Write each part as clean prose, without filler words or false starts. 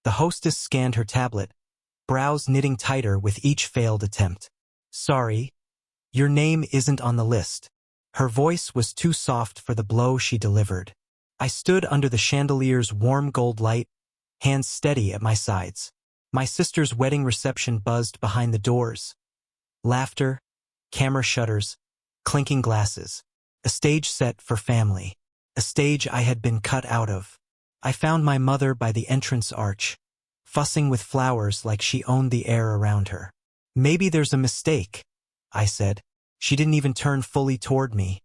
The hostess scanned her tablet, brows knitting tighter with each failed attempt. Sorry, your name isn't on the list. Her voice was too soft for the blow she delivered. I stood under the chandelier's warm gold light, hands steady at my sides. My sister's wedding reception buzzed behind the doors. Laughter, camera shutters, clinking glasses. A stage set for family. A stage I had been cut out of. I found my mother by the entrance arch, fussing with flowers like she owned the air around her. Maybe there's a mistake, I said. She didn't even turn fully toward me.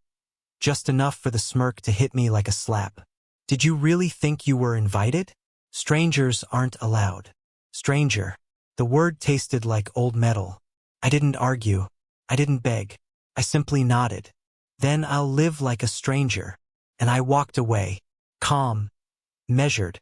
Just enough for the smirk to hit me like a slap. Did you really think you were invited? Strangers aren't allowed. Stranger. The word tasted like old metal. I didn't argue. I didn't beg. I simply nodded. Then I'll live like a stranger. And I walked away, calm, measured,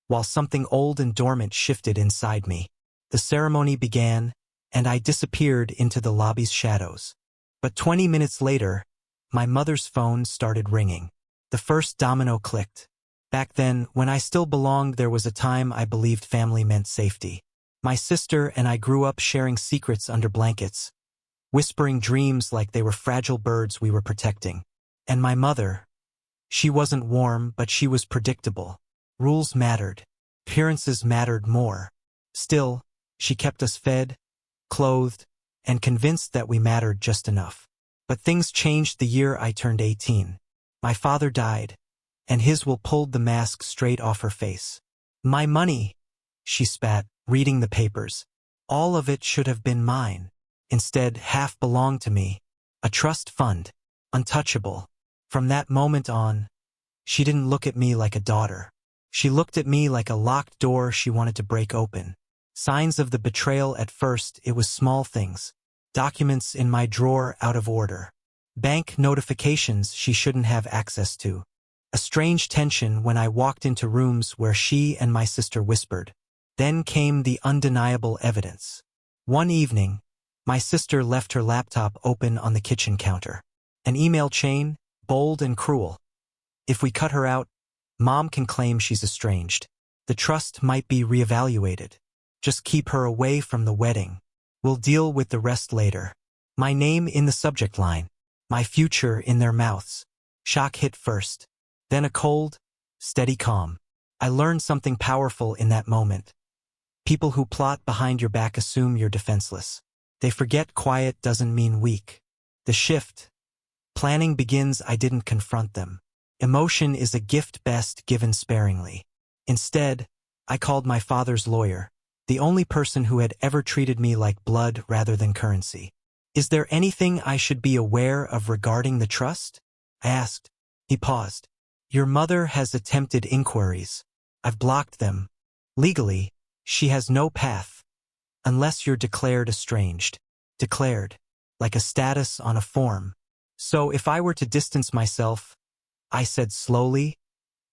while something old and dormant shifted inside me. The ceremony began, and I disappeared into the lobby's shadows. But 20 minutes later, my mother's phone started ringing. The first domino clicked. Back then, when I still belonged, there was a time I believed family meant safety. My sister and I grew up sharing secrets under blankets, whispering dreams like they were fragile birds we were protecting. And my mother, she wasn't warm, but she was predictable. Rules mattered. Appearances mattered more. Still, she kept us fed, clothed, and convinced that we mattered just enough. But things changed the year I turned 18. My father died, and his will pulled the mask straight off her face. My money, she spat, reading the papers. All of it should have been mine. Instead, half belonged to me. A trust fund. Untouchable. From that moment on, she didn't look at me like a daughter. She looked at me like a locked door she wanted to break open. Signs of the betrayal at first, it was small things. Documents in my drawer out of order. Bank notifications she shouldn't have access to. A strange tension when I walked into rooms where she and my sister whispered. Then came the undeniable evidence. One evening, my sister left her laptop open on the kitchen counter. An email chain, bold and cruel. If we cut her out, Mom can claim she's estranged. The trust might be reevaluated. Just keep her away from the wedding. We'll deal with the rest later. My name in the subject line. My future in their mouths. Shock hit first. Then a cold, steady calm. I learned something powerful in that moment. People who plot behind your back assume you're defenseless. They forget quiet doesn't mean weak. The shift. Planning begins. I didn't confront them. Emotion is a gift best given sparingly. Instead, I called my father's lawyer, the only person who had ever treated me like blood rather than currency. Is there anything I should be aware of regarding the trust? I asked. He paused. Your mother has attempted inquiries. I've blocked them. Legally, she has no path. Unless you're declared estranged. Declared. Like a status on a form. So if I were to distance myself, I said slowly,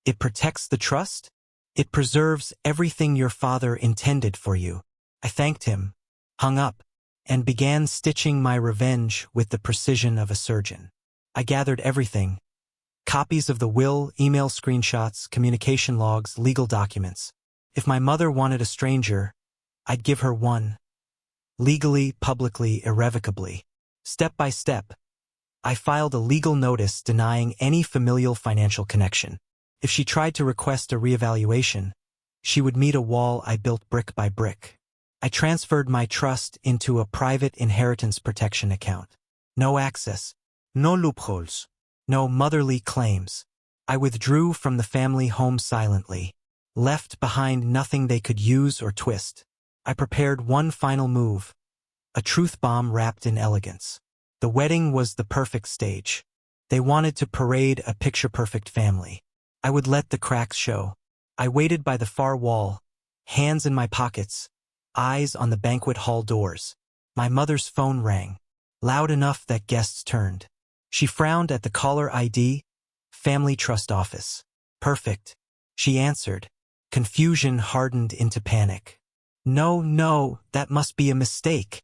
it protects the trust? It preserves everything your father intended for you. I thanked him, hung up, and began stitching my revenge with the precision of a surgeon. I gathered everything. Copies of the will, email screenshots, communication logs, legal documents. If my mother wanted a stranger, I'd give her one. Legally, publicly, irrevocably. Step by step. I filed a legal notice denying any familial financial connection. If she tried to request a reevaluation, she would meet a wall I built brick by brick. I transferred my trust into a private inheritance protection account. No access. No loopholes. No motherly claims. I withdrew from the family home silently. Left behind nothing they could use or twist. I prepared one final move. A truth bomb wrapped in elegance. The wedding was the perfect stage. They wanted to parade a picture-perfect family. I would let the cracks show. I waited by the far wall, hands in my pockets, eyes on the banquet hall doors. My mother's phone rang, loud enough that guests turned. She frowned at the caller ID, Family Trust Office. Perfect. She answered. Confusion hardened into panic. No, that must be a mistake,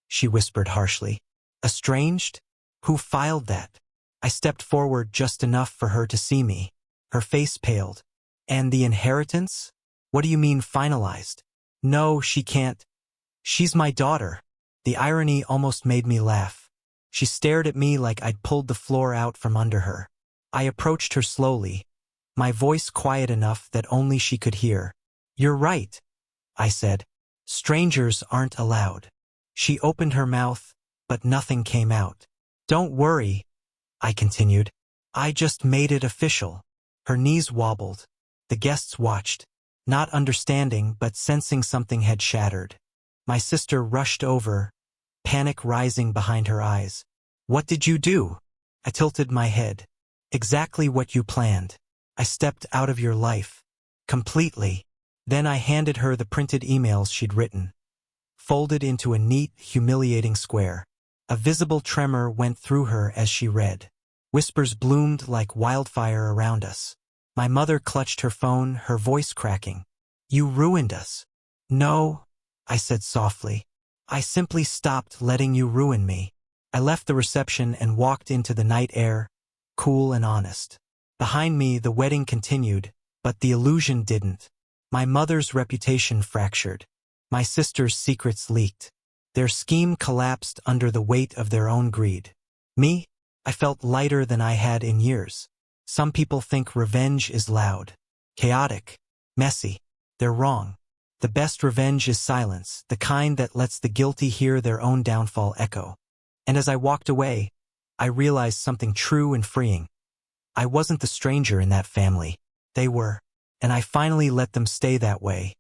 she whispered harshly. Estranged? Who filed that? I stepped forward just enough for her to see me. Her face paled. And the inheritance? What do you mean finalized? No, she can't. She's my daughter. The irony almost made me laugh. She stared at me like I'd pulled the floor out from under her. I approached her slowly, my voice quiet enough that only she could hear. You're right, I said. Strangers aren't allowed. She opened her mouth, but nothing came out. Don't worry, I continued. I just made it official. Her knees wobbled. The guests watched, not understanding but sensing something had shattered. My sister rushed over, panic rising behind her eyes. What did you do? I tilted my head. Exactly what you planned. I stepped out of your life. Completely. Then I handed her the printed emails she'd written, folded into a neat, humiliating square. A visible tremor went through her as she read. Whispers bloomed like wildfire around us. My mother clutched her phone, her voice cracking. You ruined us. No, I said softly. I simply stopped letting you ruin me. I left the reception and walked into the night air, cool and honest. Behind me, the wedding continued, but the illusion didn't. My mother's reputation fractured. My sister's secrets leaked. Their scheme collapsed under the weight of their own greed. Me? I felt lighter than I had in years. Some people think revenge is loud, chaotic, messy. They're wrong. The best revenge is silence, the kind that lets the guilty hear their own downfall echo. And as I walked away, I realized something true and freeing. I wasn't the stranger in that family. They were. And I finally let them stay that way,